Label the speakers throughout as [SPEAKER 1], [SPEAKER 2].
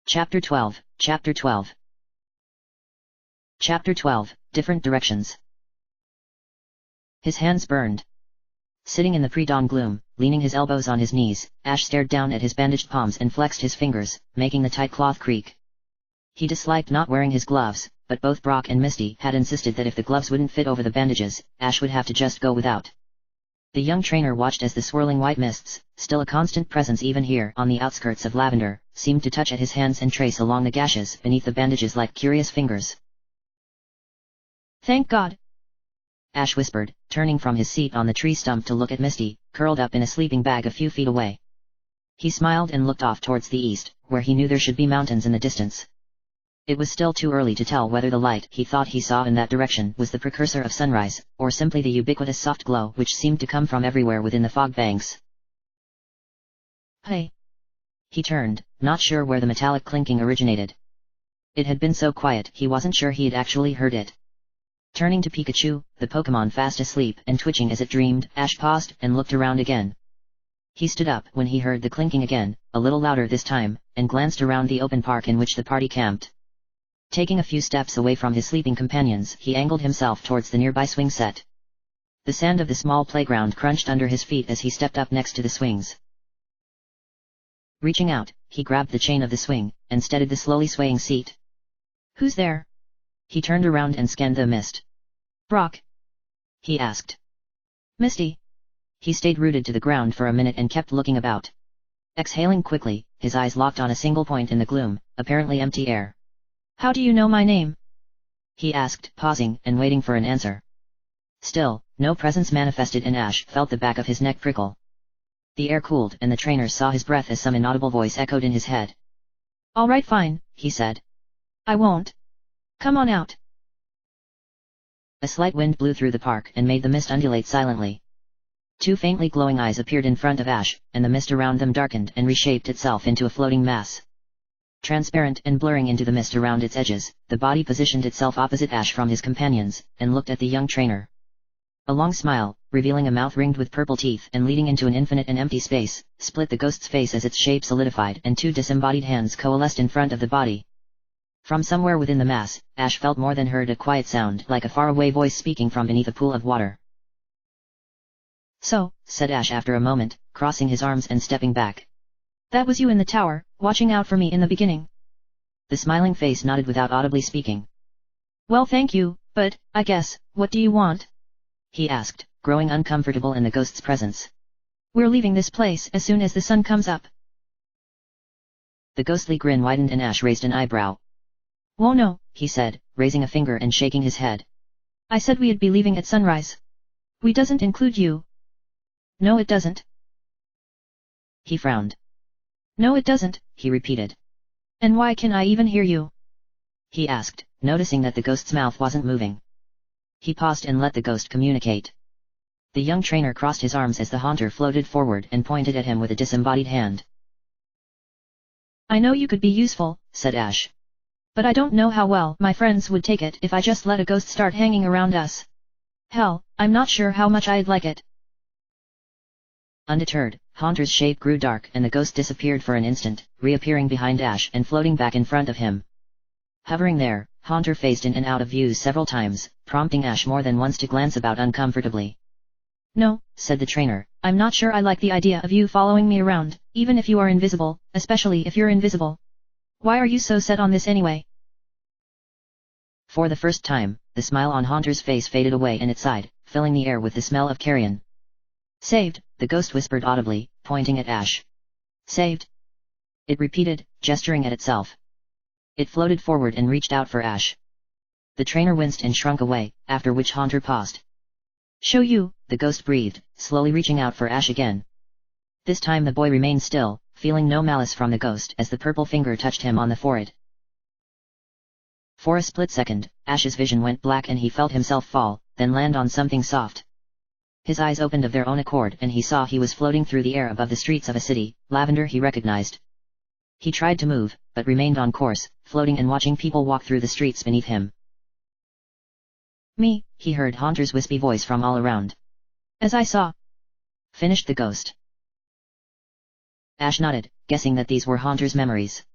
[SPEAKER 1] Chapter 12, Chapter 12. Chapter 12, Different Directions. His hands burned. Sitting in the pre-dawn gloom, leaning his elbows on his knees, Ash stared down at his bandaged palms and flexed his fingers, making the tight cloth creak. He disliked not wearing his gloves, but both Brock and Misty had insisted that if the gloves wouldn't fit over the bandages, Ash would have to just go without. The young trainer watched as the swirling white mists, still a constant presence even here on the outskirts of Lavender, seemed to touch at his hands and trace along the gashes beneath the bandages like curious fingers.
[SPEAKER 2] "Thank God,"
[SPEAKER 1] Ash whispered, turning from his seat on the tree stump to look at Misty, curled up in a sleeping bag a few feet away. He smiled and looked off towards the east, where he knew there should be mountains in the distance. It was still too early to tell whether the light he thought he saw in that direction was the precursor of sunrise, or simply the ubiquitous soft glow which seemed to come from everywhere within the fog banks.
[SPEAKER 2] "Hey."
[SPEAKER 1] He turned, not sure where the metallic clinking originated. It had been so quiet he wasn't sure he had actually heard it. Turning to Pikachu, the Pokémon fast asleep and twitching as it dreamed, Ash paused and looked around again. He stood up when he heard the clinking again, a little louder this time, and glanced around the open park in which the party camped. Taking a few steps away from his sleeping companions, he angled himself towards the nearby swing set. The sand of the small playground crunched under his feet as he stepped up next to the swings. Reaching out, he grabbed the chain of the swing, and steadied the slowly swaying seat.
[SPEAKER 2] "Who's there?"
[SPEAKER 1] He turned around and scanned the mist.
[SPEAKER 2] "Brock?"
[SPEAKER 1] he asked.
[SPEAKER 2] "Misty?"
[SPEAKER 1] He stayed rooted to the ground for a minute and kept looking about. Exhaling quickly, his eyes locked on a single point in the gloom, apparently empty air.
[SPEAKER 2] "How do you know my name?"
[SPEAKER 1] he asked, pausing and waiting for an answer. Still, no presence manifested and Ash felt the back of his neck prickle. The air cooled and the trainer saw his breath as some inaudible voice echoed in his head.
[SPEAKER 2] "All right, fine,"
[SPEAKER 1] he said.
[SPEAKER 2] "I won't. Come on out."
[SPEAKER 1] A slight wind blew through the park and made the mist undulate silently. Two faintly glowing eyes appeared in front of Ash, and the mist around them darkened and reshaped itself into a floating mass. Transparent and blurring into the mist around its edges, the body positioned itself opposite Ash from his companions, and looked at the young trainer. A long smile, revealing a mouth ringed with purple teeth and leading into an infinite and empty space, split the ghost's face as its shape solidified and two disembodied hands coalesced in front of the body. From somewhere within the mass, Ash felt more than heard a quiet sound like a faraway voice speaking from beneath a pool of water.
[SPEAKER 2] "So,"
[SPEAKER 1] said Ash after a moment, crossing his arms and stepping back.
[SPEAKER 2] "That was you in the tower, watching out for me in the beginning?"
[SPEAKER 1] The smiling face nodded without audibly speaking.
[SPEAKER 2] "Well, thank you, but, I guess, what do you want?"
[SPEAKER 1] he asked, growing uncomfortable in the ghost's presence.
[SPEAKER 2] "We're leaving this place as soon as the sun comes up."
[SPEAKER 1] The ghostly grin widened and Ash raised an eyebrow.
[SPEAKER 2] "Whoa, no,"
[SPEAKER 1] he said, raising a finger and shaking his head.
[SPEAKER 2] "I said we'd be leaving at sunrise. We doesn't include you."
[SPEAKER 1] "No, it doesn't." He frowned.
[SPEAKER 2] "No, it doesn't,"
[SPEAKER 1] he repeated.
[SPEAKER 2] "And why can I even hear you?"
[SPEAKER 1] he asked, noticing that the ghost's mouth wasn't moving. He paused and let the ghost communicate. The young trainer crossed his arms as the haunter floated forward and pointed at him with a disembodied hand.
[SPEAKER 2] "I know you could be useful,"
[SPEAKER 1] said Ash.
[SPEAKER 2] "But I don't know how well my friends would take it if I just let a ghost start hanging around us. Hell, I'm not sure how much I'd like it."
[SPEAKER 1] Undeterred, Haunter's shape grew dark and the ghost disappeared for an instant, reappearing behind Ash and floating back in front of him. Hovering there, Haunter phased in and out of view several times, prompting Ash more than once to glance about uncomfortably.
[SPEAKER 2] "No,"
[SPEAKER 1] said the trainer,
[SPEAKER 2] "I'm not sure I like the idea of you following me around, even if you are invisible, especially if you're invisible. Why are you so set on this anyway?"
[SPEAKER 1] For the first time, the smile on Haunter's face faded away and it sighed, filling the air with the smell of carrion.
[SPEAKER 2] "Saved,"
[SPEAKER 1] the ghost whispered audibly, pointing at Ash. "Saved?" it repeated, gesturing at itself. It floated forward and reached out for Ash. The trainer winced and shrunk away, after which Haunter paused.
[SPEAKER 2] "Show you,"
[SPEAKER 1] the ghost breathed, slowly reaching out for Ash again. This time the boy remained still, feeling no malice from the ghost as the purple finger touched him on the forehead. For a split second, Ash's vision went black and he felt himself fall, then land on something soft. His eyes opened of their own accord and he saw he was floating through the air above the streets of a city, Lavender he recognized. He tried to move, but remained on course, floating and watching people walk through the streets beneath him.
[SPEAKER 2] "Me,"
[SPEAKER 1] he heard Haunter's wispy voice from all around.
[SPEAKER 2] "As I saw,"
[SPEAKER 1] finished the ghost. Ash nodded, guessing that these were Haunter's memories.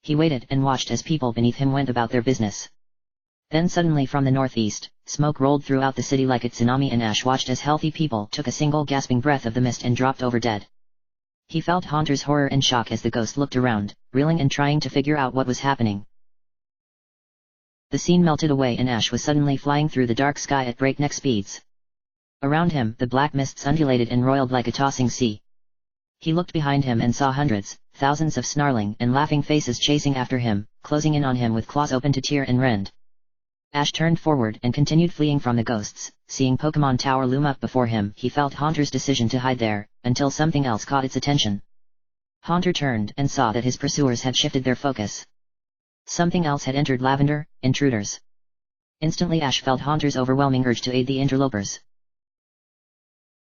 [SPEAKER 1] He waited and watched as people beneath him went about their business. Then suddenly from the northeast, smoke rolled throughout the city like a tsunami, and Ash watched as healthy people took a single gasping breath of the mist and dropped over dead. He felt Haunter's horror and shock as the ghost looked around, reeling and trying to figure out what was happening. The scene melted away and Ash was suddenly flying through the dark sky at breakneck speeds. Around him the black mists undulated and roiled like a tossing sea. He looked behind him and saw hundreds, thousands of snarling and laughing faces chasing after him, closing in on him with claws open to tear and rend. Ash turned forward and continued fleeing from the ghosts. Seeing Pokemon Tower loom up before him, he felt Haunter's decision to hide there, until something else caught its attention. Haunter turned and saw that his pursuers had shifted their focus. Something else had entered Lavender: intruders. Instantly Ash felt Haunter's overwhelming urge to aid the interlopers.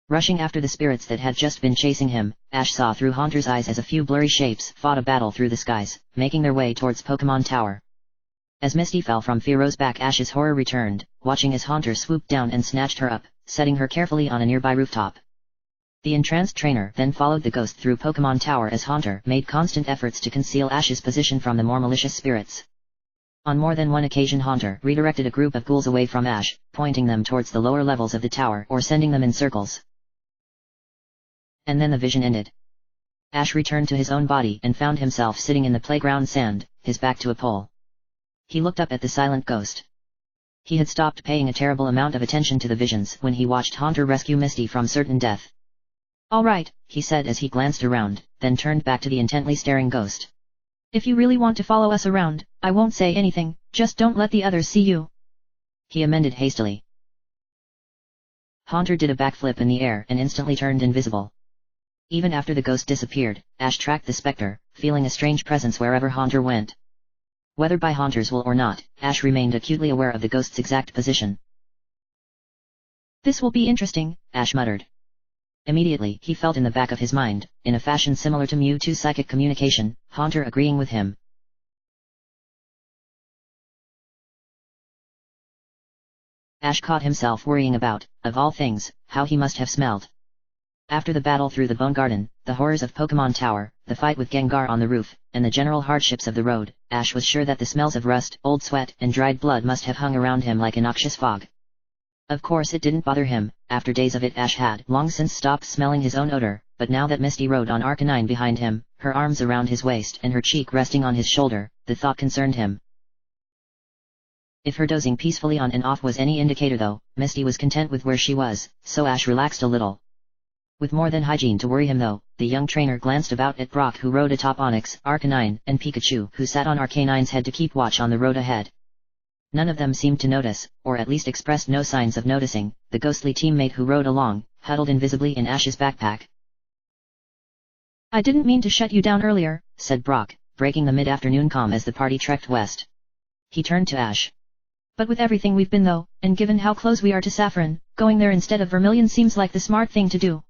[SPEAKER 1] Rushing after the spirits that had just been chasing him, Ash saw through Haunter's eyes as a few blurry shapes fought a battle through the skies, making their way towards Pokemon Tower. As Misty fell from Fearo's back, Ash's horror returned, watching as Haunter swooped down and snatched her up, setting her carefully on a nearby rooftop. The entranced trainer then followed the ghost through Pokemon Tower as Haunter made constant efforts to conceal Ash's position from the more malicious spirits. On more than one occasion Haunter redirected a group of ghouls away from Ash, pointing them towards the lower levels of the tower or sending them in circles. And then the vision ended. Ash returned to his own body and found himself sitting in the playground sand, his back to a pole. He looked up at the silent ghost. He had stopped paying a terrible amount of attention to the visions when he watched Haunter rescue Misty from certain death.
[SPEAKER 2] "All right,"
[SPEAKER 1] he said as he glanced around, then turned back to the intently staring ghost.
[SPEAKER 2] "If you really want to follow us around, I won't say anything, just don't let the others see you,"
[SPEAKER 1] he amended hastily. Haunter did a backflip in the air and instantly turned invisible. Even after the ghost disappeared, Ash tracked the specter, feeling a strange presence wherever Haunter went. Whether by Haunter's will or not, Ash remained acutely aware of the ghost's exact position.
[SPEAKER 2] "This will be interesting,"
[SPEAKER 1] Ash muttered. Immediately he felt in the back of his mind, in a fashion similar to Mewtwo's psychic communication, Haunter agreeing with him. Ash caught himself worrying about, of all things, how he must have smelled. After the battle through the Bone Garden, the horrors of Pokemon Tower, the fight with Gengar on the roof, and the general hardships of the road, Ash was sure that the smells of rust, old sweat, and dried blood must have hung around him like a noxious fog. Of course it didn't bother him. After days of it Ash had long since stopped smelling his own odor, but now that Misty rode on Arcanine behind him, her arms around his waist and her cheek resting on his shoulder, the thought concerned him. If her dozing peacefully on and off was any indicator though, Misty was content with where she was, so Ash relaxed a little. With more than hygiene to worry him though, the young trainer glanced about at Brock who rode atop Onix, Arcanine, and Pikachu who sat on Arcanine's head to keep watch on the road ahead. None of them seemed to notice, or at least expressed no signs of noticing, the ghostly teammate who rode along, huddled invisibly in Ash's backpack.
[SPEAKER 2] "I didn't mean to shut you down earlier,"
[SPEAKER 1] said Brock, breaking the mid-afternoon calm as the party trekked west. He turned to Ash.
[SPEAKER 2] "But with everything we've been though, and given how close we are to Saffron, going there instead of Vermilion seems like the smart thing to do.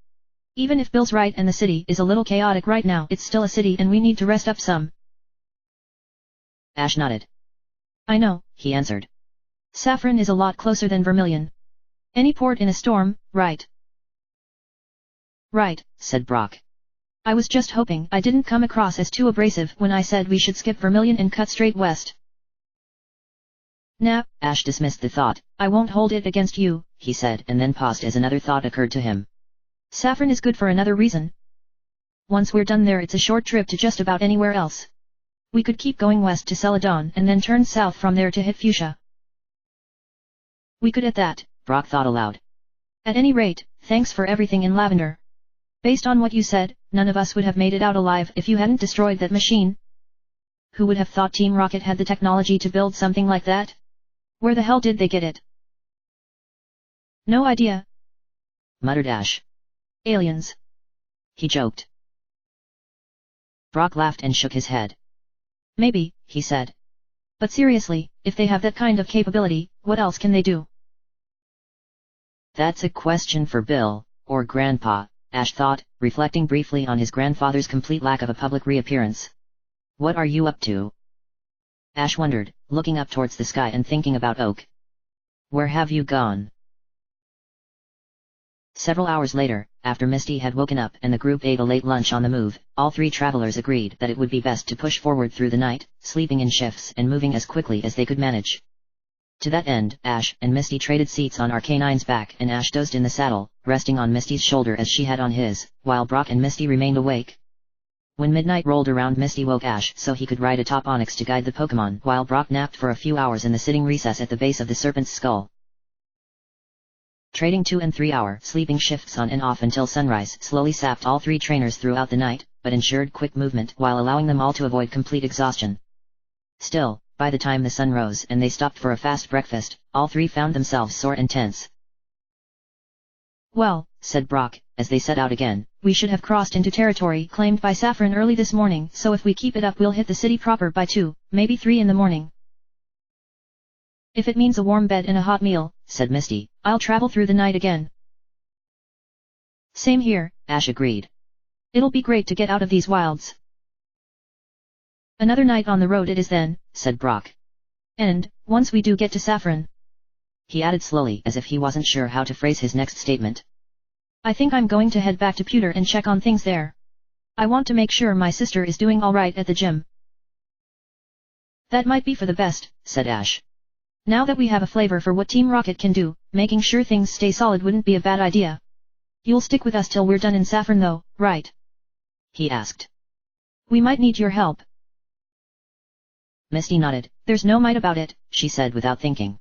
[SPEAKER 2] Even if Bill's right and the city is a little chaotic right now, it's still a city and we need to rest up some."
[SPEAKER 1] Ash nodded.
[SPEAKER 2] "I know,"
[SPEAKER 1] he answered.
[SPEAKER 2] "Saffron is a lot closer than Vermilion. Any port in a storm, right?" "Right,"
[SPEAKER 1] said Brock.
[SPEAKER 2] "I was just hoping I didn't come across as too abrasive when I said we should skip Vermilion and cut straight west." "Nah,"
[SPEAKER 1] Ash dismissed the thought.
[SPEAKER 2] "I won't hold it against you,"
[SPEAKER 1] he said and then paused as another thought occurred to him.
[SPEAKER 2] "Saffron is good for another reason. Once we're done there it's a short trip to just about anywhere else. We could keep going west to Celadon and then turn south from there to hit Fuchsia. We could at that,"
[SPEAKER 1] Brock thought aloud.
[SPEAKER 2] "At any rate, thanks for everything in Lavender. Based on what you said, none of us would have made it out alive if you hadn't destroyed that machine. Who would have thought Team Rocket had the technology to build something like that? Where the hell did they get it?" "No idea,"
[SPEAKER 1] muttered Ash.
[SPEAKER 2] "Aliens,"
[SPEAKER 1] he joked. Brock laughed and shook his head.
[SPEAKER 2] "Maybe," he said. "But seriously, if they have that kind of capability, what else can they do?"
[SPEAKER 1] "That's a question for Bill, or Grandpa," Ash thought, reflecting briefly on his grandfather's complete lack of a public reappearance. "What are you up to?" Ash wondered, looking up towards the sky and thinking about Oak. "Where have you gone?" Several hours later, after Misty had woken up and the group ate a late lunch on the move, all three travelers agreed that it would be best to push forward through the night, sleeping in shifts and moving as quickly as they could manage. To that end, Ash and Misty traded seats on Arcanine's back and Ash dozed in the saddle, resting on Misty's shoulder as she had on his, while Brock and Misty remained awake. When midnight rolled around, Misty woke Ash so he could ride atop Onyx to guide the Pokémon, while Brock napped for a few hours in the sitting recess at the base of the serpent's skull. Trading 2 and 3 hour sleeping shifts on and off until sunrise slowly sapped all three trainers throughout the night, but ensured quick movement while allowing them all to avoid complete exhaustion. Still, by the time the sun rose and they stopped for a fast breakfast, all three found themselves sore and tense.
[SPEAKER 2] "Well," said Brock, as they set out again, "we should have crossed into territory claimed by Saffron early this morning, so if we keep it up we'll hit the city proper by 2, maybe 3 in the morning. If it means a warm bed and a hot meal," said Misty, "I'll travel through the night again." "Same here," Ash agreed. "It'll be great to get out of these wilds." "Another night on the road it is then," said Brock. "And, once we do get to Saffron,"
[SPEAKER 1] he added slowly as if he wasn't sure how to phrase his next statement,
[SPEAKER 2] "I think I'm going to head back to Pewter and check on things there. I want to make sure my sister is doing alright at the gym." "That might be for the best," said Ash. "Now that we have a flavor for what Team Rocket can do, making sure things stay solid wouldn't be a bad idea. You'll stick with us till we're done in Saffron though, right?"
[SPEAKER 1] he asked.
[SPEAKER 2] "We might need your help."
[SPEAKER 1] Misty nodded.
[SPEAKER 2] "There's no might about it,"
[SPEAKER 1] she said without thinking.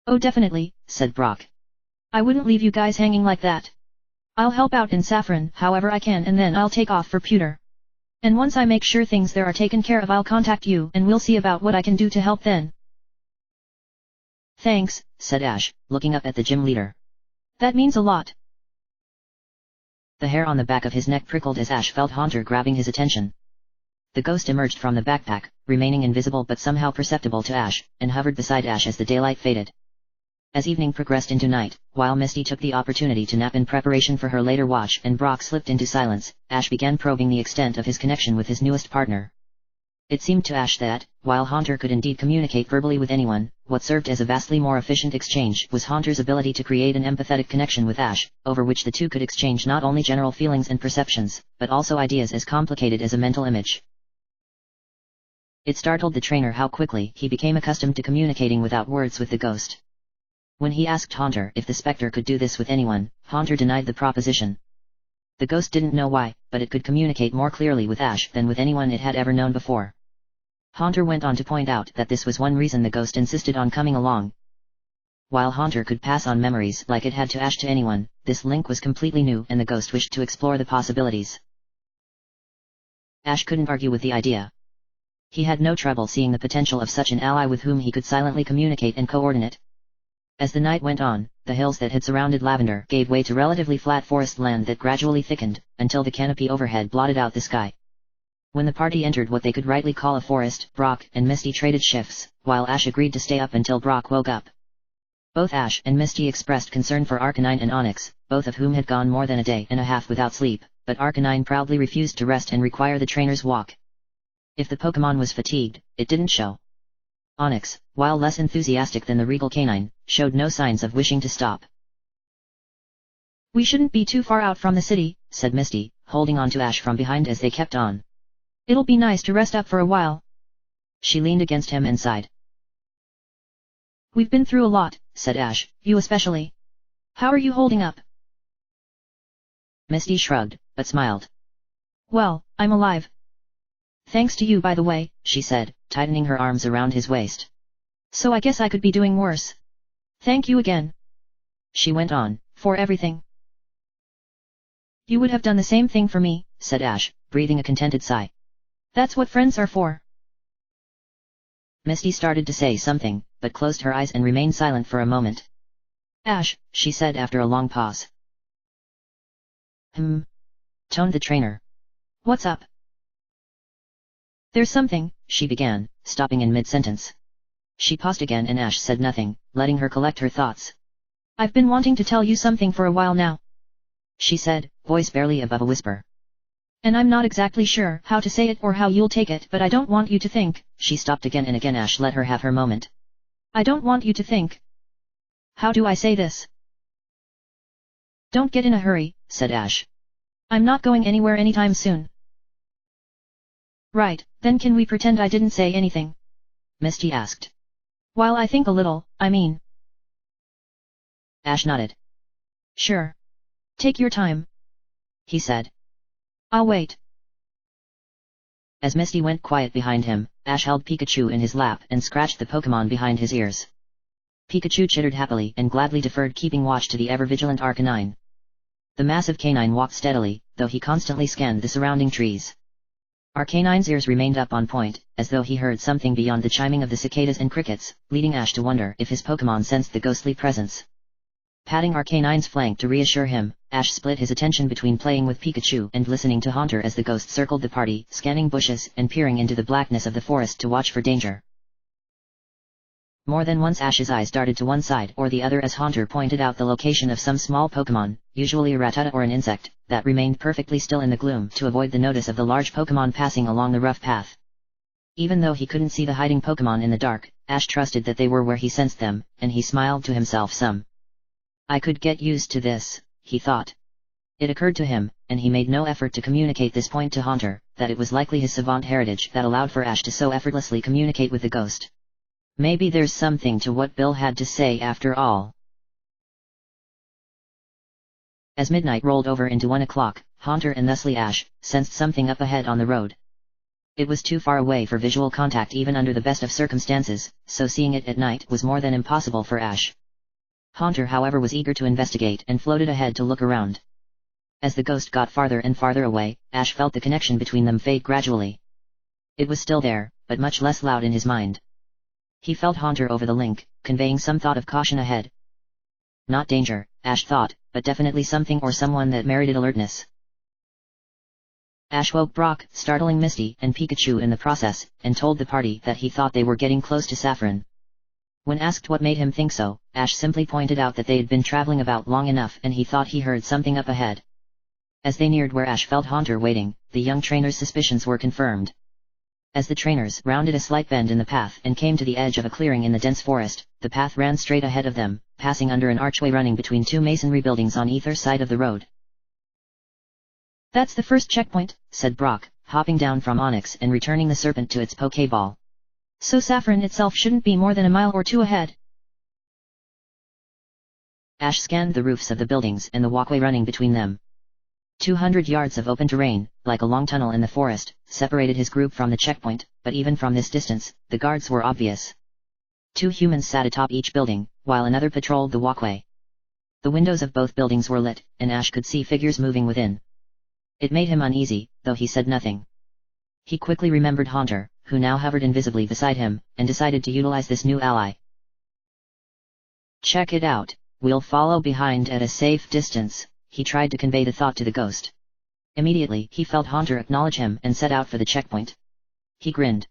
[SPEAKER 2] "Oh definitely," said Brock. "I wouldn't leave you guys hanging like that. I'll help out in Saffron however I can and then I'll take off for Pewter. And once I make sure things there are taken care of I'll contact you and we'll see about what I can do to help then."
[SPEAKER 1] "Thanks," said Ash, looking up at the gym leader.
[SPEAKER 2] "That means a lot."
[SPEAKER 1] The hair on the back of his neck prickled as Ash felt Haunter grabbing his attention. The ghost emerged from the backpack, remaining invisible but somehow perceptible to Ash, and hovered beside Ash as the daylight faded. As evening progressed into night, while Misty took the opportunity to nap in preparation for her later watch and Brock slipped into silence, Ash began probing the extent of his connection with his newest partner. It seemed to Ash that, while Haunter could indeed communicate verbally with anyone, what served as a vastly more efficient exchange was Haunter's ability to create an empathetic connection with Ash, over which the two could exchange not only general feelings and perceptions, but also ideas as complicated as a mental image. It startled the trainer how quickly he became accustomed to communicating without words with the ghost. When he asked Haunter if the specter could do this with anyone, Haunter denied the proposition. The ghost didn't know why, but it could communicate more clearly with Ash than with anyone it had ever known before. Haunter went on to point out that this was one reason the ghost insisted on coming along. While Haunter could pass on memories like it had to Ash to anyone, this link was completely new and the ghost wished to explore the possibilities. Ash couldn't argue with the idea. He had no trouble seeing the potential of such an ally with whom he could silently communicate and coordinate. As the night went on, the hills that had surrounded Lavender gave way to relatively flat forest land that gradually thickened, until the canopy overhead blotted out the sky. When the party entered what they could rightly call a forest, Brock and Misty traded shifts, while Ash agreed to stay up until Brock woke up. Both Ash and Misty expressed concern for Arcanine and Onyx, both of whom had gone more than a day and a half without sleep, but Arcanine proudly refused to rest and require the trainer's walk. If the Pokémon was fatigued, it didn't show. Onyx, while less enthusiastic than the regal canine, showed no signs of wishing to stop.
[SPEAKER 2] "We shouldn't be too far out from the city," said Misty, holding on to Ash from behind as they kept on. "It'll be nice to rest up for a while."
[SPEAKER 1] She leaned against him and sighed.
[SPEAKER 2] "We've been through a lot," said Ash, "you especially. How are you holding up?"
[SPEAKER 1] Misty shrugged, but smiled.
[SPEAKER 2] "Well, I'm alive. Thanks to you by the way," she said, tightening her arms around his waist. "So I guess I could be doing worse. Thank you again," she went on, "for everything." "You would have done the same thing for me," said Ash, breathing a contented sigh. "That's what friends are for."
[SPEAKER 1] Misty started to say something, but closed her eyes and remained silent for a moment.
[SPEAKER 2] "Ash," she said after a long pause.
[SPEAKER 1] Toned the trainer.
[SPEAKER 2] "What's up?" "There's something," she began, stopping in mid-sentence. She paused again and Ash said nothing, letting her collect her thoughts. "I've been wanting to tell you something for a while now," she said, voice barely above a whisper. "And I'm not exactly sure how to say it or how you'll take it, but I don't want you to think," she stopped again and again. Ash let her have her moment. "I don't want you to think. How do I say this? Don't get in a hurry, said Ash. I'm not going anywhere anytime soon. Right, then can we pretend I didn't say anything?
[SPEAKER 1] Misty asked.
[SPEAKER 2] While I think a little, I mean.
[SPEAKER 1] Ash nodded.
[SPEAKER 2] Sure. Take your time,
[SPEAKER 1] he said.
[SPEAKER 2] I'll wait.
[SPEAKER 1] As Misty went quiet behind him, Ash held Pikachu in his lap and scratched the Pokémon behind his ears. Pikachu chittered happily and gladly deferred keeping watch to the ever-vigilant Arcanine. The massive canine walked steadily, though he constantly scanned the surrounding trees. Arcanine's ears remained up on point, as though he heard something beyond the chiming of the cicadas and crickets, leading Ash to wonder if his Pokémon sensed the ghostly presence. Patting Arcanine's flank to reassure him, Ash split his attention between playing with Pikachu and listening to Haunter as the ghost circled the party, scanning bushes and peering into the blackness of the forest to watch for danger. More than once Ash's eyes darted to one side or the other as Haunter pointed out the location of some small Pokémon, usually a Rattata or an insect, that remained perfectly still in the gloom to avoid the notice of the large Pokémon passing along the rough path. Even though he couldn't see the hiding Pokémon in the dark, Ash trusted that they were where he sensed them, and he smiled to himself some. I could get used to this, he thought. It occurred to him, and he made no effort to communicate this point to Haunter, that it was likely his savant heritage that allowed for Ash to so effortlessly communicate with the ghost. Maybe there's something to what Bill had to say after all. As midnight rolled over into 1 o'clock, Haunter and thusly Ash sensed something up ahead on the road. It was too far away for visual contact even under the best of circumstances, so seeing it at night was more than impossible for Ash. Haunter however was eager to investigate and floated ahead to look around. As the ghost got farther and farther away, Ash felt the connection between them fade gradually. It was still there, but much less loud in his mind. He felt Haunter over the link, conveying some thought of caution ahead. Not danger, Ash thought, but definitely something or someone that merited alertness. Ash woke Brock, startling Misty and Pikachu in the process, and told the party that he thought they were getting close to Saffron. When asked what made him think so, Ash simply pointed out that they had been traveling about long enough and he thought he heard something up ahead. As they neared where Ash felt Haunter waiting, the young trainer's suspicions were confirmed. As the trainers rounded a slight bend in the path and came to the edge of a clearing in the dense forest, the path ran straight ahead of them, passing under an archway running between two masonry buildings on either side of the road.
[SPEAKER 2] That's the first checkpoint,
[SPEAKER 1] said Brock, hopping down from Onyx and returning the serpent to its Pokéball.
[SPEAKER 2] So Saffron itself shouldn't be more than a mile or two ahead.
[SPEAKER 1] Ash scanned the roofs of the buildings and the walkway running between them. 200 yards of open terrain, like a long tunnel in the forest, separated his group from the checkpoint, but even from this distance, the guards were obvious. 2 humans sat atop each building, while another patrolled the walkway. The windows of both buildings were lit, and Ash could see figures moving within. It made him uneasy, though he said nothing. He quickly remembered Haunter, who now hovered invisibly beside him, and decided to utilize this new ally. Check it out, we'll follow behind at a safe distance, he tried to convey the thought to the ghost. Immediately he felt Haunter acknowledge him and set out for the checkpoint. He grinned.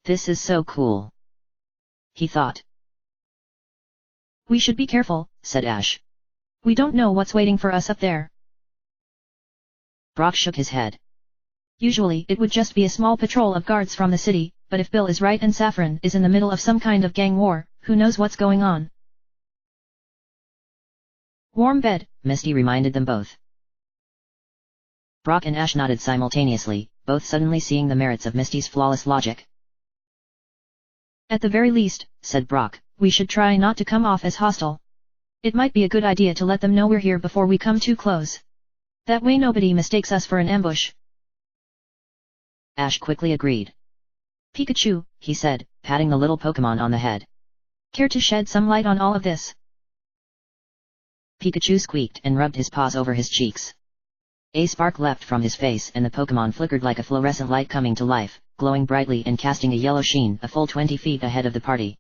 [SPEAKER 1] This is so cool, he thought.
[SPEAKER 2] We should be careful, said Ash. We don't know what's waiting for us up there.
[SPEAKER 1] Brock shook his head.
[SPEAKER 2] Usually it would just be a small patrol of guards from the city, but if Bill is right and Saffron is in the middle of some kind of gang war, who knows what's going on?
[SPEAKER 1] Warm bed, Misty reminded them both. Brock and Ash nodded simultaneously, both suddenly seeing the merits of Misty's flawless logic.
[SPEAKER 2] At the very least, said Brock, we should try not to come off as hostile. It might be a good idea to let them know we're here before we come too close. That way nobody mistakes us for an ambush.
[SPEAKER 1] Ash quickly agreed.
[SPEAKER 2] Pikachu,
[SPEAKER 1] he said, patting the little Pokémon on the head.
[SPEAKER 2] Care to shed some light on all of this?
[SPEAKER 1] Pikachu squeaked and rubbed his paws over his cheeks. A spark leapt from his face and the Pokémon flickered like a fluorescent light coming to life, glowing brightly and casting a yellow sheen a full 20 feet ahead of the party.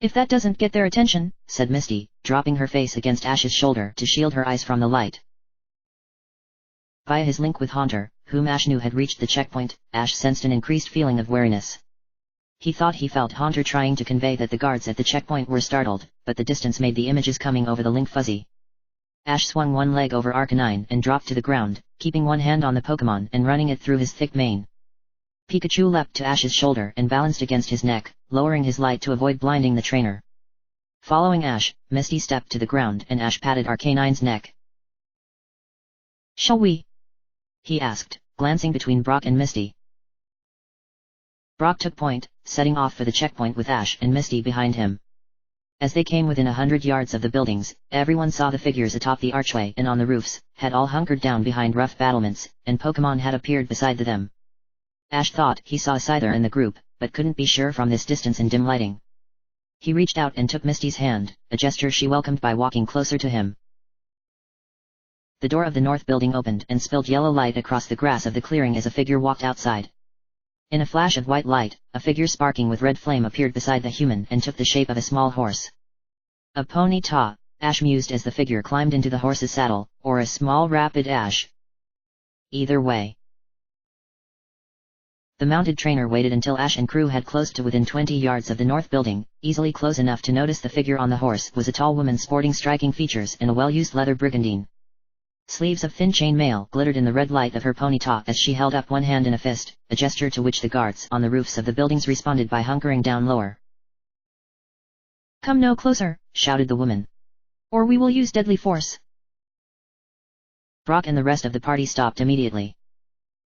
[SPEAKER 2] If that doesn't get their attention,
[SPEAKER 1] said Misty, dropping her face against Ash's shoulder to shield her eyes from the light. Via his link with Haunter, whom Ash knew had reached the checkpoint, Ash sensed an increased feeling of wariness. He thought he felt Haunter trying to convey that the guards at the checkpoint were startled, but the distance made the images coming over the link fuzzy. Ash swung one leg over Arcanine and dropped to the ground, keeping one hand on the Pokémon and running it through his thick mane. Pikachu leapt to Ash's shoulder and balanced against his neck, lowering his light to avoid blinding the trainer. Following Ash, Misty stepped to the ground and Ash patted Arcanine's neck.
[SPEAKER 2] "Shall we?"
[SPEAKER 1] he asked, glancing between Brock and Misty. Brock took point, setting off for the checkpoint with Ash and Misty behind him. As they came within 100 yards of the buildings, everyone saw the figures atop the archway and on the roofs, had all hunkered down behind rough battlements, and Pokémon had appeared beside them. Ash thought he saw a Scyther in the group, but couldn't be sure from this distance and dim lighting. He reached out and took Misty's hand, a gesture she welcomed by walking closer to him. The door of the north building opened and spilled yellow light across the grass of the clearing as a figure walked outside. In a flash of white light, a figure sparking with red flame appeared beside the human and took the shape of a small horse. A pony-ta, Ash mused as the figure climbed into the horse's saddle, or a small rapid Ash. Either way. The mounted trainer waited until Ash and crew had closed to within 20 yards of the north building, easily close enough to notice the figure on the horse was a tall woman sporting striking features and a well-used leather brigandine. Sleeves of thin chain mail glittered in the red light of her pony-ta as she held up one hand in a fist, a gesture to which the guards on the roofs of the buildings responded by hunkering down lower.
[SPEAKER 2] "Come no closer,"
[SPEAKER 1] shouted the woman.
[SPEAKER 2] "Or we will use deadly force."
[SPEAKER 1] Brock and the rest of the party stopped immediately.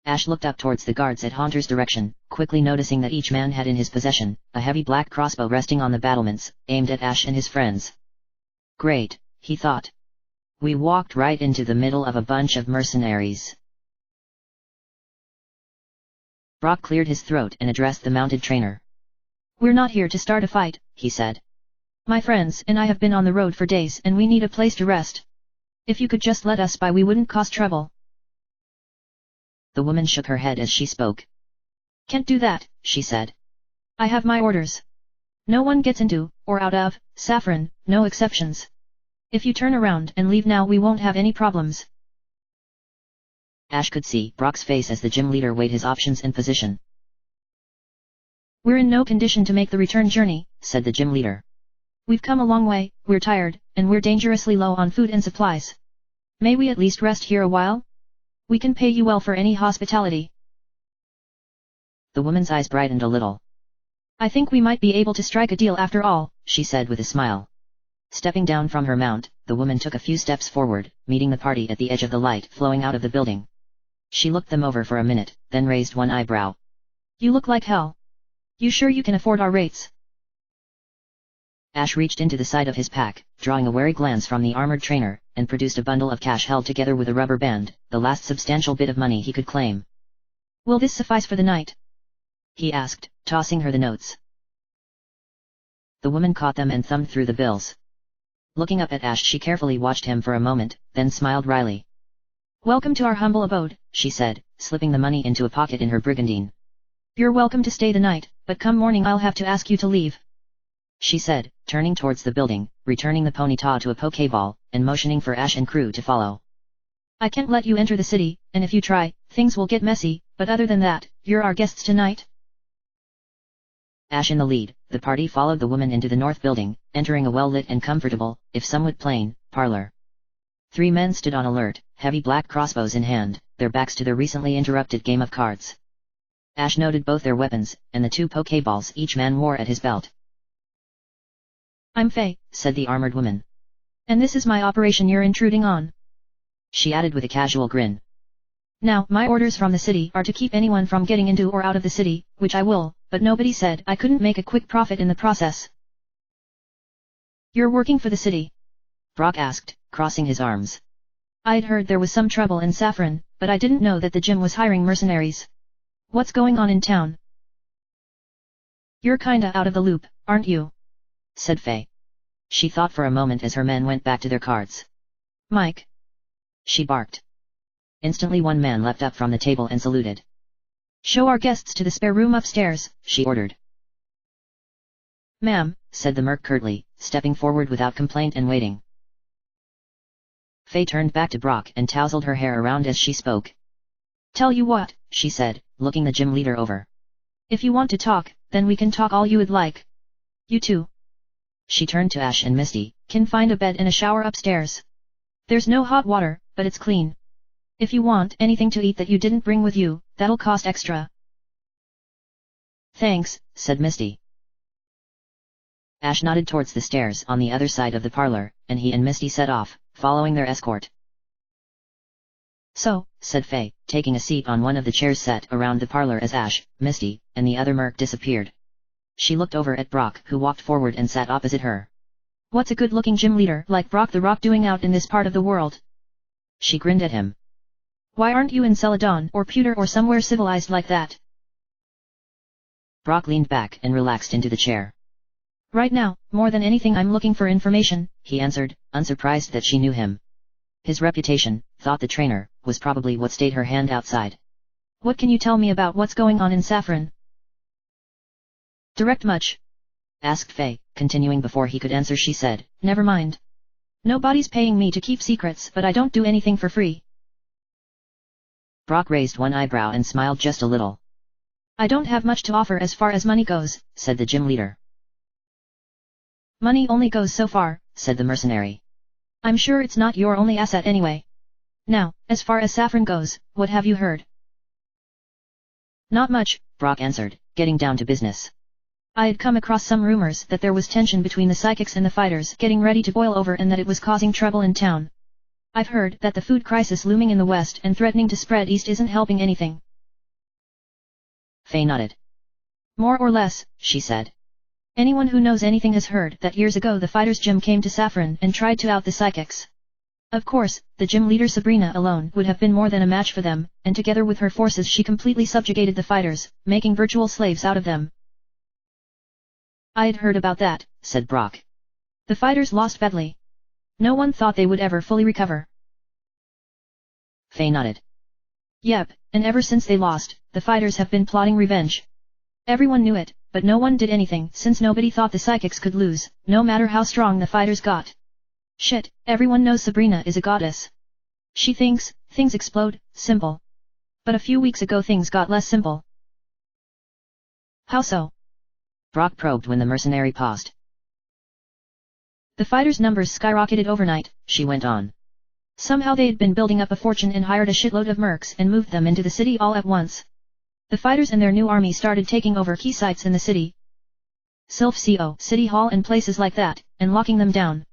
[SPEAKER 1] Ash looked up towards the guards at Haunter's direction, quickly noticing that each man had in his possession a heavy black crossbow resting on the battlements, aimed at Ash and his friends. Great, he thought. We walked right into the middle of a bunch of mercenaries. Brock cleared his throat and addressed the mounted trainer.
[SPEAKER 2] "We're not here to start a fight,"
[SPEAKER 1] he said.
[SPEAKER 2] "My friends and I have been on the road for days and we need a place to rest. If you could just let us by, we wouldn't cause trouble."
[SPEAKER 1] The woman shook her head as she spoke.
[SPEAKER 2] "Can't do that," she said. "I have my orders. No one gets into, or out of, Saffron, no exceptions. If you turn around and leave now, we won't have any problems."
[SPEAKER 1] Ash could see Brock's face as the gym leader weighed his options and position.
[SPEAKER 2] "We're in no condition to make the return journey," said the gym leader. "We've come a long way, we're tired, and we're dangerously low on food and supplies. May we at least rest here a while? We can pay you well for any hospitality."
[SPEAKER 1] The woman's eyes brightened a little.
[SPEAKER 2] "I think we might be able to strike a deal after all,"
[SPEAKER 1] she said with a smile. Stepping down from her mount, the woman took a few steps forward, meeting the party at the edge of the light flowing out of the building. She looked them over for a minute, then raised one eyebrow.
[SPEAKER 2] "You look like hell. You sure you can afford our rates?"
[SPEAKER 1] Ash reached into the side of his pack, drawing a wary glance from the armored trainer, and produced a bundle of cash held together with a rubber band, the last substantial bit of money he could claim.
[SPEAKER 2] "Will this suffice for the night?"
[SPEAKER 1] he asked, tossing her the notes. The woman caught them and thumbed through the bills. Looking up at Ash, she carefully watched him for a moment, then smiled wryly.
[SPEAKER 2] "Welcome to our humble abode,"
[SPEAKER 1] she said, slipping the money into a pocket in her brigandine.
[SPEAKER 2] "You're welcome to stay the night, but come morning I'll have to ask you to leave,"
[SPEAKER 1] she said, turning towards the building, returning the pony-ta to a pokeball, and motioning for Ash and crew to follow.
[SPEAKER 2] "I can't let you enter the city, and if you try, things will get messy, but other than that, you're our guests tonight."
[SPEAKER 1] Ash in the lead, the party followed the woman into the north building, entering a well-lit and comfortable, if somewhat plain, parlor. 3 men stood on alert, heavy black crossbows in hand, their backs to their recently interrupted game of cards. Ash noted both their weapons, and the 2 pokeballs each man wore at his belt.
[SPEAKER 2] "I'm Faye,"
[SPEAKER 1] said the armored woman.
[SPEAKER 2] "And this is my operation you're intruding on,"
[SPEAKER 1] she added with a casual grin.
[SPEAKER 2] "Now, my orders from the city are to keep anyone from getting into or out of the city, which I will, but nobody said I couldn't make a quick profit in the process." "You're working for the city?"
[SPEAKER 1] Brock asked, crossing his arms.
[SPEAKER 2] "I'd heard there was some trouble in Saffron, but I didn't know that the gym was hiring mercenaries. What's going on in town?" "You're kinda out of the loop, aren't you?"
[SPEAKER 1] said Faye. She thought for a moment as her men went back to their cards.
[SPEAKER 2] "Mike!"
[SPEAKER 1] she barked. Instantly one man leapt up from the table and saluted.
[SPEAKER 2] "Show our guests to the spare room upstairs,"
[SPEAKER 1] she ordered.
[SPEAKER 2] "Ma'am,"
[SPEAKER 1] said the merc curtly, stepping forward without complaint and waiting. Faye turned back to Brock and tousled her hair around as she spoke.
[SPEAKER 2] "Tell you what,"
[SPEAKER 1] she said, looking the gym leader over.
[SPEAKER 2] "If you want to talk, then we can talk all you would like. You two,"
[SPEAKER 1] she turned to Ash and Misty,
[SPEAKER 2] "can find a bed and a shower upstairs. There's no hot water, but it's clean. If you want anything to eat that you didn't bring with you, that'll cost extra."
[SPEAKER 1] "Thanks," said Misty. Ash nodded towards the stairs on the other side of the parlor, and he and Misty set off, following their escort.
[SPEAKER 2] So,
[SPEAKER 1] said Faye, taking a seat on one of the chairs set around the parlor as Ash, Misty, and the other merc disappeared. She looked over at Brock, who walked forward and sat opposite her.
[SPEAKER 2] What's a good-looking gym leader like Brock the Rock doing out in this part of the world?
[SPEAKER 1] She grinned at him.
[SPEAKER 2] Why aren't you in Celadon or Pewter or somewhere civilized like that?
[SPEAKER 1] Brock leaned back and relaxed into the chair.
[SPEAKER 2] Right now, more than anything I'm looking for information,
[SPEAKER 1] he answered, unsurprised that she knew him. His reputation, thought the trainer, was probably what stayed her hand outside.
[SPEAKER 2] What can you tell me about what's going on in Saffron? Direct much?
[SPEAKER 1] Asked Faye, continuing before he could answer. She said,
[SPEAKER 2] Never mind. Nobody's paying me to keep secrets, but I don't do anything for free.
[SPEAKER 1] Brock raised one eyebrow and smiled just a little.
[SPEAKER 2] I don't have much to offer as far as money goes,
[SPEAKER 1] said the gym leader.
[SPEAKER 2] Money only goes so far,
[SPEAKER 1] said the mercenary.
[SPEAKER 2] I'm sure it's not your only asset anyway. Now, as far as Saffron goes, what have you heard? Not much,
[SPEAKER 1] Brock answered, getting down to business.
[SPEAKER 2] I had come across some rumors that there was tension between the psychics and the fighters getting ready to boil over and that it was causing trouble in town. I've heard that the food crisis looming in the west and threatening to spread east isn't helping anything.
[SPEAKER 1] Faye nodded.
[SPEAKER 2] More or less, she said. Anyone who knows anything has heard that years ago the fighters' gym came to Saffron and tried to out the psychics. Of course, the gym leader Sabrina alone would have been more than a match for them, and together with her forces she completely subjugated the fighters, making virtual slaves out of them. I'd heard about that,
[SPEAKER 1] said Brock.
[SPEAKER 2] The fighters lost badly. No one thought they would ever fully recover.
[SPEAKER 1] Faye nodded.
[SPEAKER 2] Yep, and ever since they lost, the fighters have been plotting revenge. Everyone knew it, but no one did anything since nobody thought the psychics could lose, no matter how strong the fighters got. Shit, everyone knows Sabrina is a goddess. She thinks, things explode, simple. But a few weeks ago things got less simple. How so?
[SPEAKER 1] Brock probed when the mercenary paused.
[SPEAKER 2] The fighters' numbers skyrocketed overnight, she went on. Somehow they had been building up a fortune and hired a shitload of mercs and moved them into the city all at once. The fighters and their new army started taking over key sites in the city. Sylph CO, City Hall and places like that, and locking them down.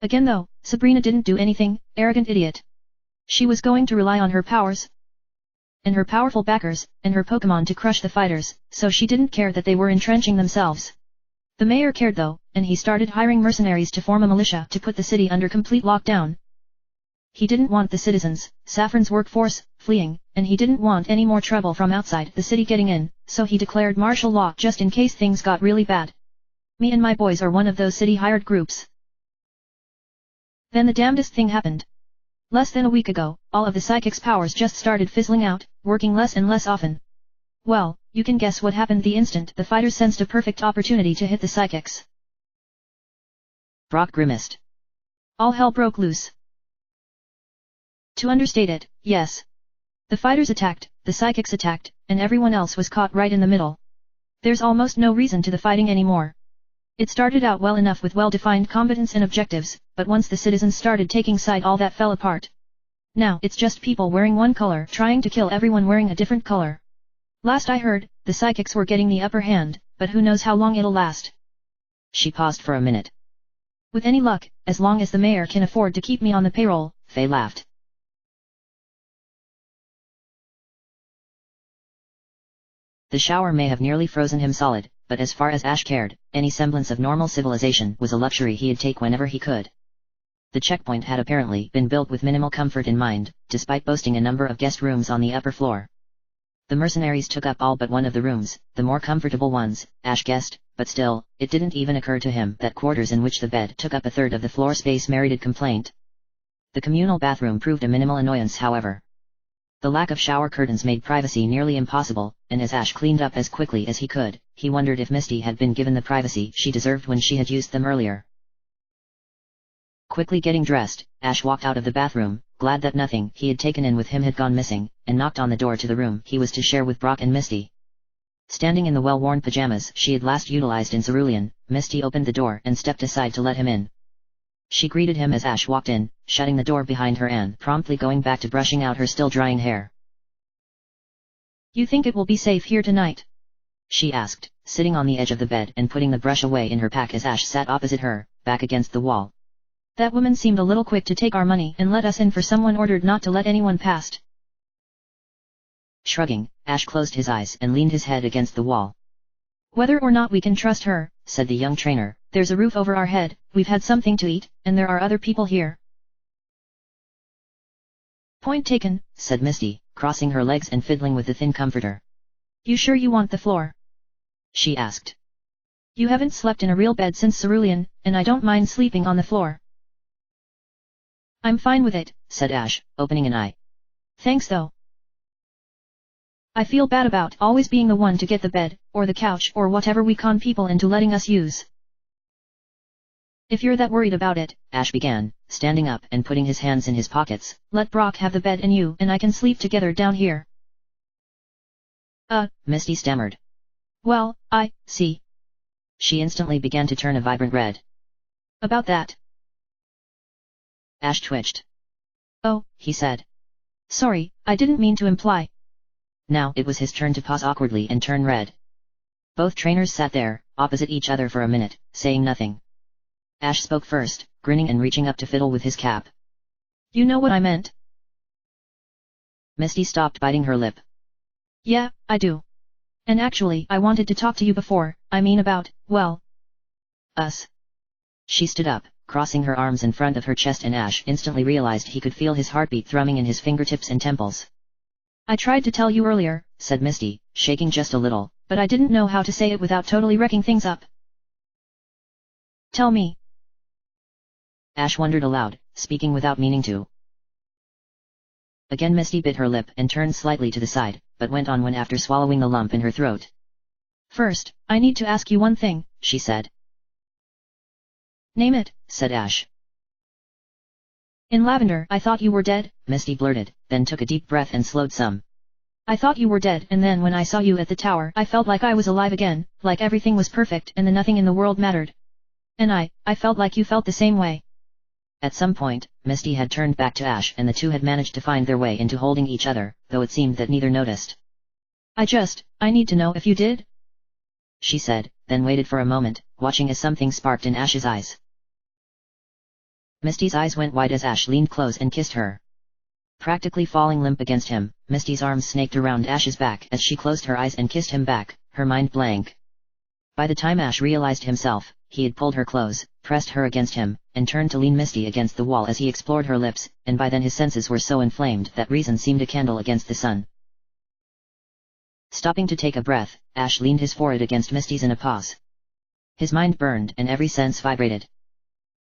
[SPEAKER 2] Again though, Sabrina didn't do anything, arrogant idiot. She was going to rely on her powers and her powerful backers, and her Pokemon to crush the fighters, so she didn't care that they were entrenching themselves. The mayor cared though, and he started hiring mercenaries to form a militia to put the city under complete lockdown. He didn't want the citizens, Saffron's workforce, fleeing, and he didn't want any more trouble from outside the city getting in, so he declared martial law just in case things got really bad. Me and my boys are one of those city-hired groups. Then the damnedest thing happened. Less than a week ago, all of the psychics' powers just started fizzling out, working less and less often. Well, you can guess what happened the instant the fighters sensed a perfect opportunity to hit the psychics.
[SPEAKER 1] Brock grimaced.
[SPEAKER 2] All hell broke loose. To understate it, yes. The fighters attacked, the psychics attacked, and everyone else was caught right in the middle. There's almost no reason to the fighting anymore. It started out well enough with well-defined combatants and objectives, but once the citizens started taking side all that fell apart. Now it's just people wearing one color trying to kill everyone wearing a different color. Last I heard, the psychics were getting the upper hand, but who knows how long it'll last.
[SPEAKER 1] She paused for a minute.
[SPEAKER 2] With any luck, as long as the mayor can afford to keep me on the payroll,
[SPEAKER 1] Faye laughed. The shower may have nearly frozen him solid, but as far as Ash cared, any semblance of normal civilization was a luxury he'd take whenever he could. The checkpoint had apparently been built with minimal comfort in mind, despite boasting a number of guest rooms on the upper floor. The mercenaries took up all but one of the rooms, the more comfortable ones, Ash guessed, but still, it didn't even occur to him that quarters in which the bed took up a third of the floor space merited complaint. The communal bathroom proved a minimal annoyance however. The lack of shower curtains made privacy nearly impossible, and as Ash cleaned up as quickly as he could, he wondered if Misty had been given the privacy she deserved when she had used them earlier. Quickly getting dressed, Ash walked out of the bathroom, glad that nothing he had taken in with him had gone missing, and knocked on the door to the room he was to share with Brock and Misty. Standing in the well-worn pajamas she had last utilized in Cerulean, Misty opened the door and stepped aside to let him in. She greeted him as Ash walked in, shutting the door behind her and promptly going back to brushing out her still drying hair.
[SPEAKER 2] You think it will be safe here tonight?
[SPEAKER 1] she asked, sitting on the edge of the bed and putting the brush away in her pack as Ash sat opposite her, back against the wall.
[SPEAKER 2] That woman seemed a little quick to take our money and let us in for someone ordered not to let anyone past.
[SPEAKER 1] Shrugging, Ash closed his eyes and leaned his head against the wall.
[SPEAKER 2] Whether or not we can trust her, said the young trainer, there's a roof over our head, we've had something to eat, and there are other people here.
[SPEAKER 3] Point taken,
[SPEAKER 1] said Misty, crossing her legs and fiddling with the thin comforter.
[SPEAKER 2] You sure you want the floor?
[SPEAKER 1] She asked.
[SPEAKER 2] You haven't slept in a real bed since Cerulean, and I don't mind sleeping on the floor. I'm fine with it,
[SPEAKER 1] said Ash, opening an eye.
[SPEAKER 2] Thanks though. I feel bad about always being the one to get the bed, or the couch or whatever we con people into letting us use. If you're that worried about it,
[SPEAKER 1] Ash began, standing up and putting his hands in his pockets,
[SPEAKER 2] let Brock have the bed and you and I can sleep together down here.
[SPEAKER 1] Misty stammered.
[SPEAKER 2] Well, I see.
[SPEAKER 1] She instantly began to turn a vibrant red.
[SPEAKER 2] About that.
[SPEAKER 1] Ash twitched.
[SPEAKER 2] Oh,
[SPEAKER 1] he said.
[SPEAKER 2] Sorry, I didn't mean to imply.
[SPEAKER 1] Now it was his turn to pause awkwardly and turn red. Both trainers sat there, opposite each other for a minute, saying nothing. Ash spoke first, grinning and reaching up to fiddle with his cap.
[SPEAKER 2] You know what I meant?
[SPEAKER 1] Misty stopped biting her lip.
[SPEAKER 2] Yeah, I do. And actually I wanted to talk to you before, I mean about, well...
[SPEAKER 1] us. She stood up, crossing her arms in front of her chest, and Ash instantly realized he could feel his heartbeat thrumming in his fingertips and temples.
[SPEAKER 2] I tried to tell you earlier,
[SPEAKER 1] said Misty, shaking just a little,
[SPEAKER 2] but I didn't know how to say it without totally wrecking things up. Tell me.
[SPEAKER 1] Ash wondered aloud, speaking without meaning to. Again Misty bit her lip and turned slightly to the side, but went on when after swallowing the lump in her throat.
[SPEAKER 2] First, I need to ask you one thing,
[SPEAKER 1] she said.
[SPEAKER 2] Name it,
[SPEAKER 1] said Ash.
[SPEAKER 2] In Lavender I thought you were dead,
[SPEAKER 1] Misty blurted, then took a deep breath and slowed some.
[SPEAKER 2] I thought you were dead, and then when I saw you at the tower I felt like I was alive again, like everything was perfect and the nothing in the world mattered. And I felt like you felt the same way.
[SPEAKER 1] At some point, Misty had turned back to Ash and the two had managed to find their way into holding each other, though it seemed that neither noticed.
[SPEAKER 2] I need to know if you did?
[SPEAKER 1] She said, then waited for a moment, watching as something sparked in Ash's eyes. Misty's eyes went wide as Ash leaned close and kissed her. Practically falling limp against him, Misty's arms snaked around Ash's back as she closed her eyes and kissed him back, her mind blank. By the time Ash realized himself, he had pulled her close, pressed her against him, and turned to lean Misty against the wall as he explored her lips, and by then his senses were so inflamed that reason seemed a candle against the sun. Stopping to take a breath, Ash leaned his forehead against Misty's in a pause. His mind burned and every sense vibrated.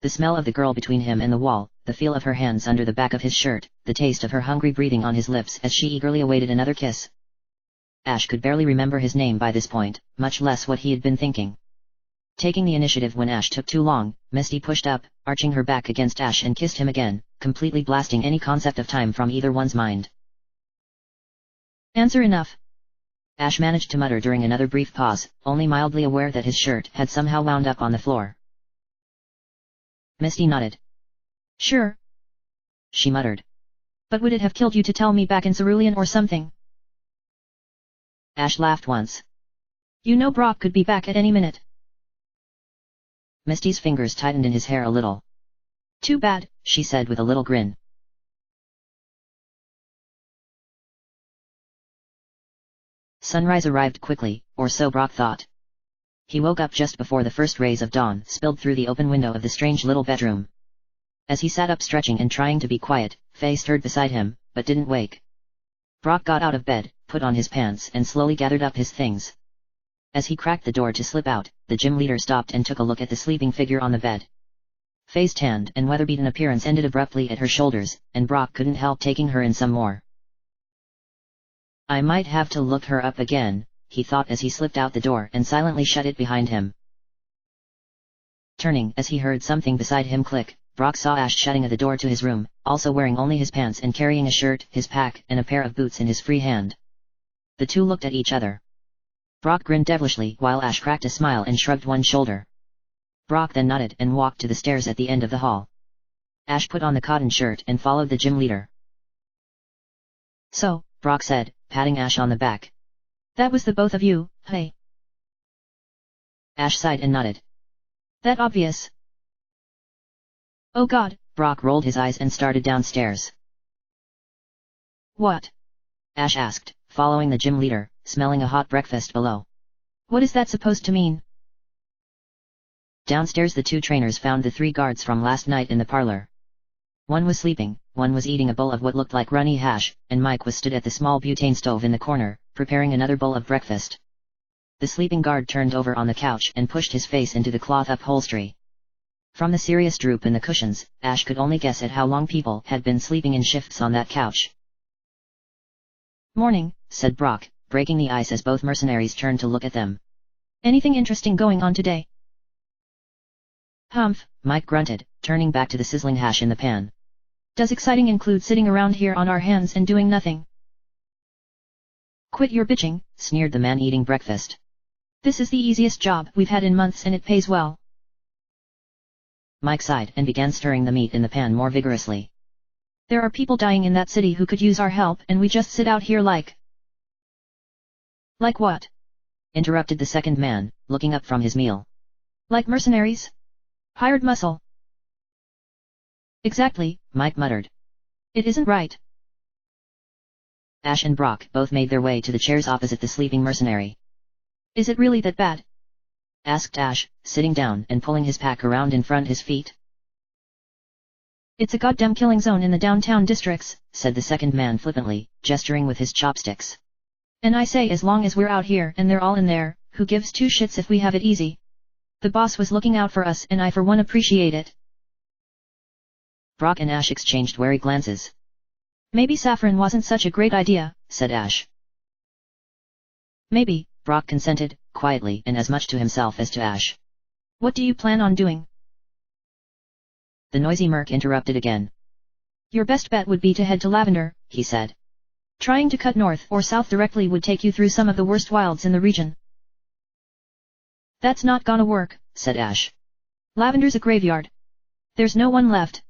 [SPEAKER 1] The smell of the girl between him and the wall, the feel of her hands under the back of his shirt, the taste of her hungry breathing on his lips as she eagerly awaited another kiss. Ash could barely remember his name by this point, much less what he had been thinking. Taking the initiative when Ash took too long, Misty pushed up, arching her back against Ash and kissed him again, completely blasting any concept of time from either one's mind.
[SPEAKER 2] Answer enough.
[SPEAKER 1] Ash managed to mutter during another brief pause, only mildly aware that his shirt had somehow wound up on the floor. Misty nodded.
[SPEAKER 2] Sure.
[SPEAKER 1] She muttered.
[SPEAKER 2] But would it have killed you to tell me back in Cerulean or something?
[SPEAKER 1] Ash laughed once.
[SPEAKER 2] You know Brock could be back at any minute.
[SPEAKER 1] Misty's fingers tightened in his hair a little.
[SPEAKER 2] Too bad,
[SPEAKER 1] she said with a little grin. Sunrise arrived quickly, or so Brock thought. He woke up just before the first rays of dawn spilled through the open window of the strange little bedroom. As he sat up stretching and trying to be quiet, Faye stirred beside him, but didn't wake. Brock got out of bed, put on his pants and slowly gathered up his things. As he cracked the door to slip out, the gym leader stopped and took a look at the sleeping figure on the bed. Faye's tanned and weather-beaten appearance ended abruptly at her shoulders, and Brock couldn't help taking her in some more. I might have to look her up again, he thought as he slipped out the door and silently shut it behind him. Turning as he heard something beside him click, Brock saw Ash shutting at the door to his room, also wearing only his pants and carrying a shirt, his pack, and a pair of boots in his free hand. The two looked at each other. Brock grinned devilishly while Ash cracked a smile and shrugged one shoulder. Brock then nodded and walked to the stairs at the end of the hall. Ash put on the cotton shirt and followed the gym leader.
[SPEAKER 2] So,
[SPEAKER 1] Brock said, patting Ash on the back.
[SPEAKER 2] That was the both of you, hey?
[SPEAKER 1] Ash sighed and nodded.
[SPEAKER 2] That obvious. Oh God,
[SPEAKER 1] Brock rolled his eyes and started downstairs.
[SPEAKER 2] What?
[SPEAKER 1] Ash asked, following the gym leader, smelling a hot breakfast below.
[SPEAKER 2] What is that supposed to mean?
[SPEAKER 1] Downstairs the two trainers found the three guards from last night in the parlor. One was sleeping, one was eating a bowl of what looked like runny hash, and Mike was stood at the small butane stove in the corner, preparing another bowl of breakfast. The sleeping guard turned over on the couch and pushed his face into the cloth upholstery. From the serious droop in the cushions, Ash could only guess at how long people had been sleeping in shifts on that couch.
[SPEAKER 2] Morning,
[SPEAKER 1] said Brock, breaking the ice as both mercenaries turned to look at them.
[SPEAKER 2] Anything interesting going on today? Humph,
[SPEAKER 1] Mike grunted, turning back to the sizzling hash in the pan.
[SPEAKER 2] Does exciting include sitting around here on our hands and doing nothing? Quit your bitching,
[SPEAKER 1] sneered the man eating breakfast.
[SPEAKER 2] This is the easiest job we've had in months and it pays well.
[SPEAKER 1] Mike sighed and began stirring the meat in the pan more vigorously.
[SPEAKER 2] There are people dying in that city who could use our help and we just sit out here like... Like what?
[SPEAKER 1] Interrupted the second man, looking up from his meal.
[SPEAKER 2] Like mercenaries? Hired muscle. Exactly,
[SPEAKER 1] Mike muttered.
[SPEAKER 2] It isn't right.
[SPEAKER 1] Ash and Brock both made their way to the chairs opposite the sleeping mercenary.
[SPEAKER 2] Is it really that bad?
[SPEAKER 1] Asked Ash, sitting down and pulling his pack around in front his feet.
[SPEAKER 2] It's a goddamn killing zone in the downtown districts,
[SPEAKER 1] said the second man flippantly, gesturing with his chopsticks.
[SPEAKER 2] And I say as long as we're out here and they're all in there, who gives two shits if we have it easy? The boss was looking out for us and I for one appreciate it.
[SPEAKER 1] Brock and Ash exchanged wary glances.
[SPEAKER 2] Maybe saffron wasn't such a great idea,
[SPEAKER 1] said Ash.
[SPEAKER 2] Maybe,
[SPEAKER 1] Brock consented, quietly and as much to himself as to Ash.
[SPEAKER 2] What do you plan on doing?
[SPEAKER 1] The noisy merc interrupted again.
[SPEAKER 2] Your best bet would be to head to Lavender,
[SPEAKER 1] he said.
[SPEAKER 2] Trying to cut north or south directly would take you through some of the worst wilds in the region. That's not gonna work,
[SPEAKER 1] said Ash.
[SPEAKER 2] Lavender's a graveyard. There's no one left.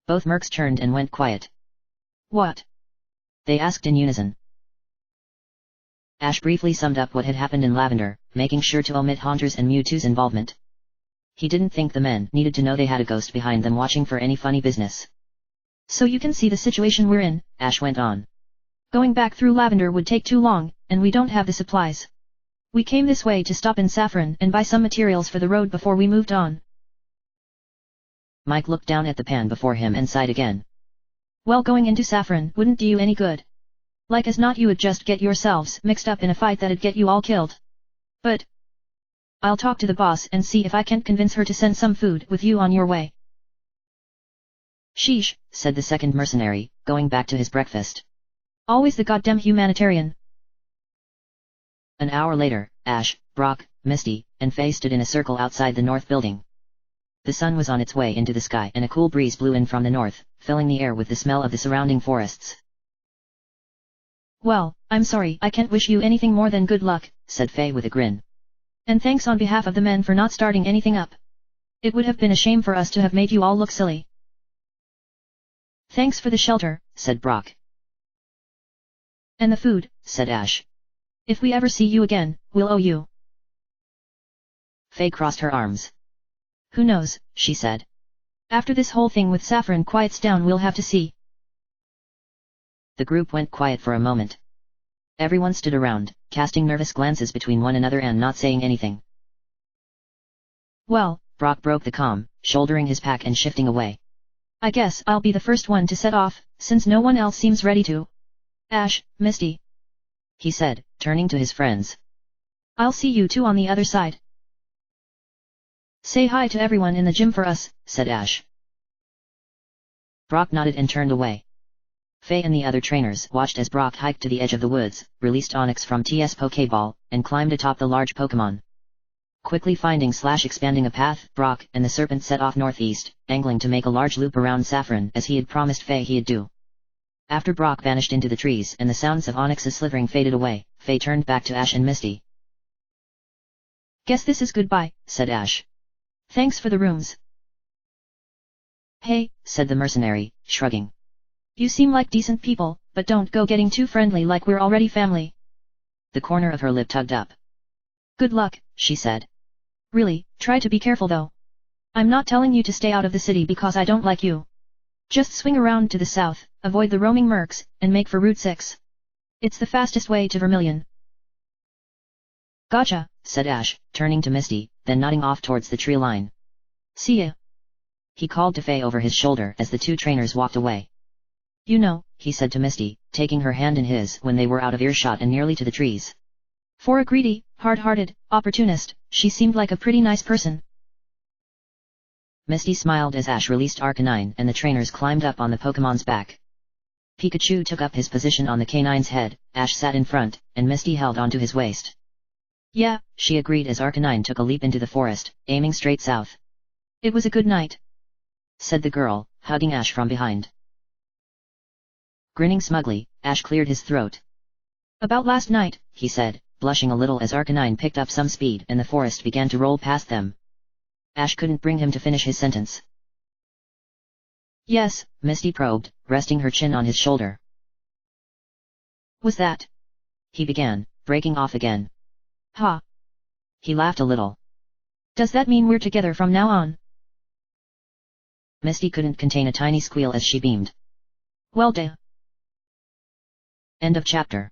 [SPEAKER 1] Both mercs turned and went quiet.
[SPEAKER 2] What?
[SPEAKER 1] They asked in unison. Ash briefly summed up what had happened in Lavender, making sure to omit Haunter's and Mewtwo's involvement. He didn't think the men needed to know they had a ghost behind them watching for any funny business.
[SPEAKER 2] So you can see the situation we're in,
[SPEAKER 1] Ash went on.
[SPEAKER 2] Going back through Lavender would take too long, and we don't have the supplies. We came this way to stop in Saffron and buy some materials for the road before we moved on.
[SPEAKER 1] Mike looked down at the pan before him and sighed again.
[SPEAKER 2] Well, going into Saffron wouldn't do you any good. Like as not you would just get yourselves mixed up in a fight that'd get you all killed. But I'll talk to the boss and see if I can't convince her to send some food with you on your way.
[SPEAKER 1] Sheesh, said the second mercenary, going back to his breakfast.
[SPEAKER 2] Always the goddamn humanitarian.
[SPEAKER 1] An hour later, Ash, Brock, Misty, and Faye stood in a circle outside the north building. The sun was on its way into the sky and a cool breeze blew in from the north, filling the air with the smell of the surrounding forests.
[SPEAKER 2] Well, I'm sorry I can't wish you anything more than good luck,
[SPEAKER 1] said Faye with a grin.
[SPEAKER 2] And thanks on behalf of the men for not starting anything up. It would have been a shame for us to have made you all look silly. Thanks for the shelter,
[SPEAKER 1] said Brock.
[SPEAKER 2] And the food,
[SPEAKER 1] said Ash.
[SPEAKER 2] If we ever see you again, we'll owe you.
[SPEAKER 1] Faye crossed her arms.
[SPEAKER 2] Who knows,
[SPEAKER 1] she said.
[SPEAKER 2] After this whole thing with Saffron quiets down we'll have to see.
[SPEAKER 1] The group went quiet for a moment. Everyone stood around, casting nervous glances between one another and not saying anything.
[SPEAKER 2] Well,
[SPEAKER 1] Brock broke the calm, shouldering his pack and shifting away.
[SPEAKER 2] I guess I'll be the first one to set off, since no one else seems ready to. Ash, Misty,
[SPEAKER 1] he said, turning to his friends.
[SPEAKER 2] I'll see you two on the other side. Say hi to everyone in the gym for us,
[SPEAKER 1] said Ash. Brock nodded and turned away. Faye and the other trainers watched as Brock hiked to the edge of the woods, released Onyx from TS Pokeball, and climbed atop the large Pokemon. Quickly finding/expanding a path, Brock and the Serpent set off northeast, angling to make a large loop around Saffron as he had promised Faye he'd do. After Brock vanished into the trees and the sounds of Onyx's slithering faded away, Faye turned back to Ash and Misty.
[SPEAKER 2] Guess this is goodbye,
[SPEAKER 1] said Ash.
[SPEAKER 2] Thanks for the rooms. Hey,
[SPEAKER 1] said the mercenary, shrugging.
[SPEAKER 2] You seem like decent people, but don't go getting too friendly like we're already family.
[SPEAKER 1] The corner of her lip tugged up.
[SPEAKER 2] Good luck, she said. Really, try to be careful though. I'm not telling you to stay out of the city because I don't like you. Just swing around to the south, avoid the roaming mercs, and make for Route 6. It's the fastest way to Vermilion.
[SPEAKER 1] Gotcha, said Ash, turning to Misty, then nodding off towards the tree line.
[SPEAKER 2] See ya.
[SPEAKER 1] He called to Faye over his shoulder as the two trainers walked away.
[SPEAKER 2] You know,
[SPEAKER 1] he said to Misty, taking her hand in his when they were out of earshot and nearly to the trees.
[SPEAKER 2] For a greedy, hard-hearted, opportunist, she seemed like a pretty nice person.
[SPEAKER 1] Misty smiled as Ash released Arcanine and the trainers climbed up on the Pokemon's back. Pikachu took up his position on the canine's head, Ash sat in front, and Misty held onto his waist.
[SPEAKER 2] Yeah,
[SPEAKER 1] she agreed as Arcanine took a leap into the forest, aiming straight south.
[SPEAKER 2] It was a good night,
[SPEAKER 1] said the girl, hugging Ash from behind. Grinning smugly, Ash cleared his throat.
[SPEAKER 2] About last night,
[SPEAKER 1] he said, blushing a little as Arcanine picked up some speed and the forest began to roll past them. Ash couldn't bring him to finish his sentence.
[SPEAKER 2] Yes,
[SPEAKER 1] Misty probed, resting her chin on his shoulder.
[SPEAKER 2] Was that?
[SPEAKER 1] He began, breaking off again.
[SPEAKER 2] Ha!
[SPEAKER 1] He laughed a little.
[SPEAKER 2] Does that mean we're together from now on?
[SPEAKER 1] Misty couldn't contain a tiny squeal as she beamed.
[SPEAKER 2] Well duh.
[SPEAKER 1] End of chapter.